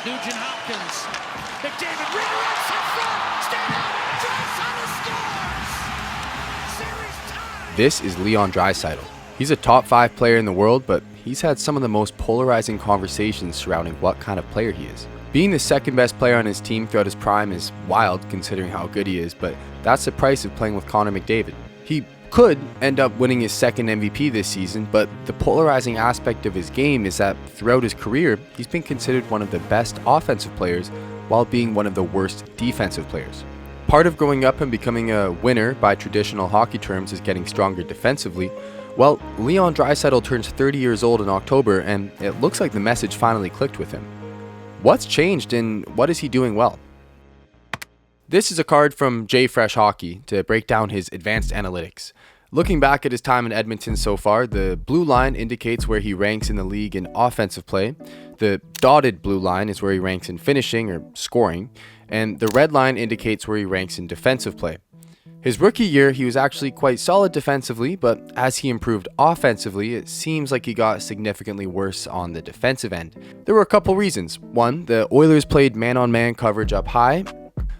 Nugent Hopkins. McDavid redirects in front. Stand out. Draisaitl scores. Series tie. This is Leon Draisaitl. He's a top 5 player in the world, but he's had some of the most polarizing conversations surrounding what kind of player he is. Being the second best player on his team throughout his prime is wild considering how good he is, but that's the price of playing with Connor McDavid. He could end up winning his second MVP this season, but the polarizing aspect of his game is that throughout his career, he's been considered one of the best offensive players while being one of the worst defensive players. Part of growing up and becoming a winner by traditional hockey terms is getting stronger defensively. Well, Leon Draisaitl turns 30 years old in October, and it looks like the message finally clicked with him. What's changed and what is he doing well? This is a card from JFresh Hockey to break down his advanced analytics. Looking back at his time in Edmonton so far, the blue line indicates where he ranks in the league in offensive play, the dotted blue line is where he ranks in finishing or scoring, and the red line indicates where he ranks in defensive play. His rookie year, he was actually quite solid defensively, but as he improved offensively, it seems like he got significantly worse on the defensive end. There were a couple reasons. One, the Oilers played man-on-man coverage up high.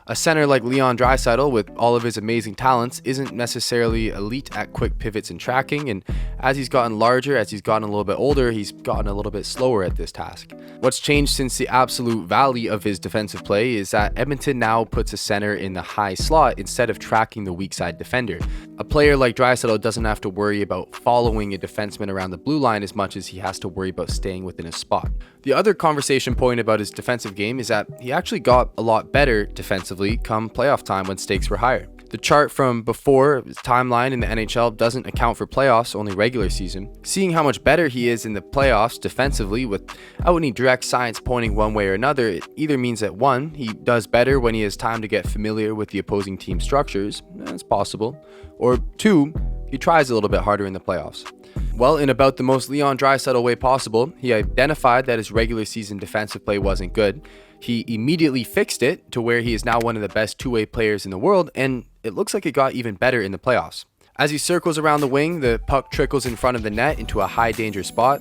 A center like Leon Draisaitl, with all of his amazing talents, isn't necessarily elite at quick pivots and tracking, and as he's gotten larger, as he's gotten a little bit older, he's gotten a little bit slower at this task. What's changed since the absolute valley of his defensive play is that Edmonton now puts a center in the high slot instead of tracking the weak side defender. A player like Draisaitl doesn't have to worry about following a defenseman around the blue line as much as he has to worry about staying within a spot. The other conversation point about his defensive game is that he actually got a lot better defensively come playoff time when stakes were higher. The chart from before his timeline in the NHL doesn't account for playoffs, only regular season. Seeing how much better he is in the playoffs defensively without any direct science pointing one way or another, it either means that 1, he does better when he has time to get familiar with the opposing team structures, that's possible, or 2, he tries a little bit harder in the playoffs. Well, in about the most Leon Draisaitl way possible, he identified that his regular season defensive play wasn't good. He immediately fixed it to where he is now one of the best two-way players in the world, and it looks like it got even better in the playoffs. As he circles around the wing, the puck trickles in front of the net into a high-danger spot.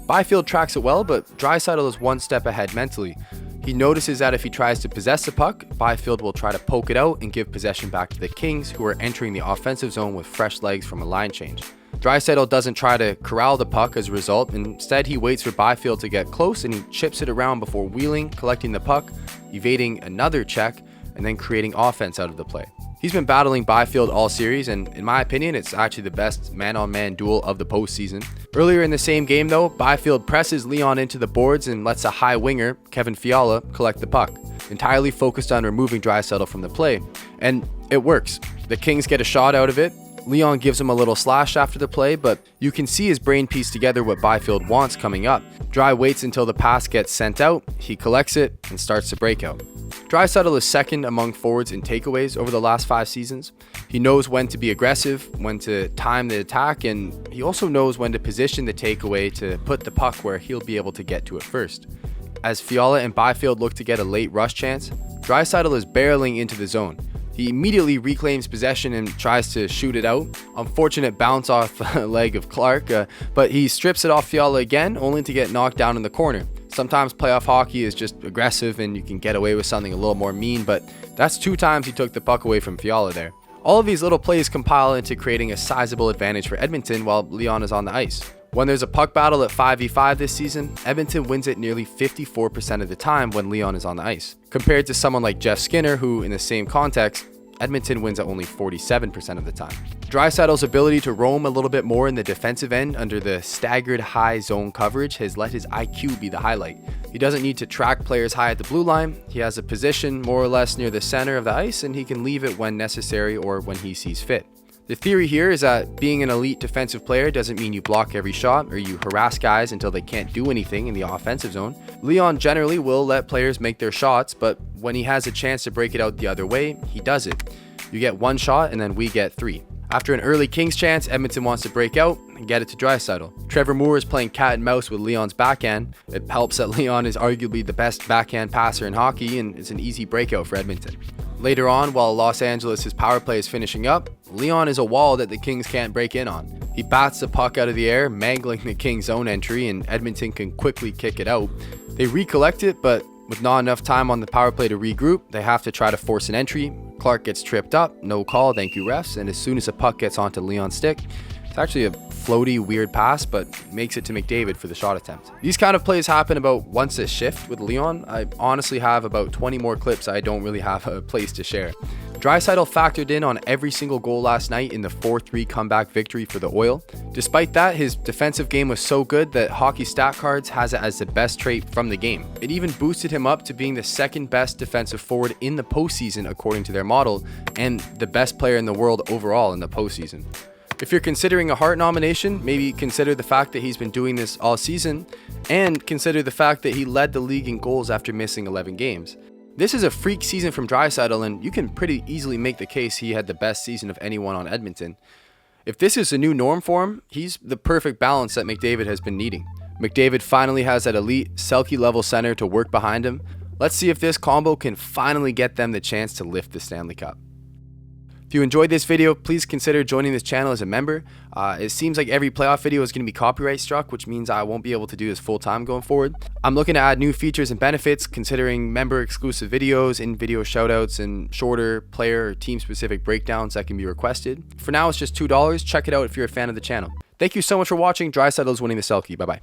Byfield tracks it well, but Draisaitl is one step ahead mentally. He notices that if he tries to possess the puck, Byfield will try to poke it out and give possession back to the Kings, who are entering the offensive zone with fresh legs from a line change. Draisaitl doesn't try to corral the puck as a result. Instead, he waits for Byfield to get close and he chips it around before wheeling, collecting the puck, evading another check, and then creating offense out of the play. He's been battling Byfield all series, and in my opinion, it's actually the best man-on-man duel of the postseason. Earlier in the same game though, Byfield presses Leon into the boards and lets a high winger, Kevin Fiala, collect the puck, entirely focused on removing Draisaitl from the play. And it works. The Kings get a shot out of it. Leon gives him a little slash after the play, but you can see his brain piece together what Byfield wants coming up. Dry waits until the pass gets sent out, he collects it, and starts the breakout. Draisaitl is second among forwards in takeaways over the last 5 seasons. He knows when to be aggressive, when to time the attack, and he also knows when to position the takeaway to put the puck where he'll be able to get to it first. As Fiala and Byfield look to get a late rush chance, Draisaitl is barreling into the zone. He immediately reclaims possession and tries to shoot it out. Unfortunate bounce off a leg of Clark, but he strips it off Fiala again, only to get knocked down in the corner. Sometimes playoff hockey is just aggressive and you can get away with something a little more mean, but that's 2 times he took the puck away from Fiala there. All of these little plays compile into creating a sizable advantage for Edmonton while Leon is on the ice. When there's a puck battle at 5v5 this season, Edmonton wins it nearly 54% of the time when Leon is on the ice. Compared to someone like Jeff Skinner, who in the same context, Edmonton wins at only 47% of the time. Draisaitl's ability to roam a little bit more in the defensive end under the staggered high zone coverage has let his IQ be the highlight. He doesn't need to track players high at the blue line. He has a position more or less near the center of the ice, and he can leave it when necessary or when he sees fit. The theory here is that being an elite defensive player doesn't mean you block every shot or you harass guys until they can't do anything in the offensive zone. Leon generally will let players make their shots, but when he has a chance to break it out the other way, he does it. You get 1 shot and then we get 3. After an early Kings chance, Edmonton wants to break out and get it to Draisaitl. Trevor Moore is playing cat and mouse with Leon's backhand. It helps that Leon is arguably the best backhand passer in hockey, and it's an easy breakout for Edmonton. Later on, while Los Angeles' power play is finishing up, Leon is a wall that the Kings can't break in on. He bats the puck out of the air, mangling the Kings' zone entry, and Edmonton can quickly kick it out. They recollect it, but With not enough time on the power play to regroup, they have to try to force an entry. Clark gets tripped up, no call, thank you refs, and as soon as the puck gets onto Leon's stick, it's actually a floaty, weird pass, but makes it to McDavid for the shot attempt. These kind of plays happen about once a shift with Leon. I honestly have about 20 more clips I don't really have a place to share. Draisaitl factored in on every single goal last night in the 4-3 comeback victory for the Oil. Despite that, his defensive game was so good that Hockey Stat Cards has it as the best trait from the game. It even boosted him up to being the second best defensive forward in the postseason according to their model, and the best player in the world overall in the postseason. If you're considering a Hart nomination, maybe consider the fact that he's been doing this all season, and consider the fact that he led the league in goals after missing 11 games. This is a freak season from Draisaitl, and you can pretty easily make the case he had the best season of anyone on Edmonton. If this is a new norm for him, he's the perfect balance that McDavid has been needing. McDavid finally has that elite Selke level center to work behind him. Let's see if this combo can finally get them the chance to lift the Stanley Cup. If you enjoyed this video, please consider joining this channel as a member. It seems like every playoff video is going to be copyright struck, which means I won't be able to do this full time going forward. I'm looking to add new features and benefits, considering member exclusive videos, in-video shoutouts, and shorter player or team specific breakdowns that can be requested. For now, it's just $2. Check it out if you're a fan of the channel. Thank you so much for watching. Draisaitl is winning the Selke. Bye bye.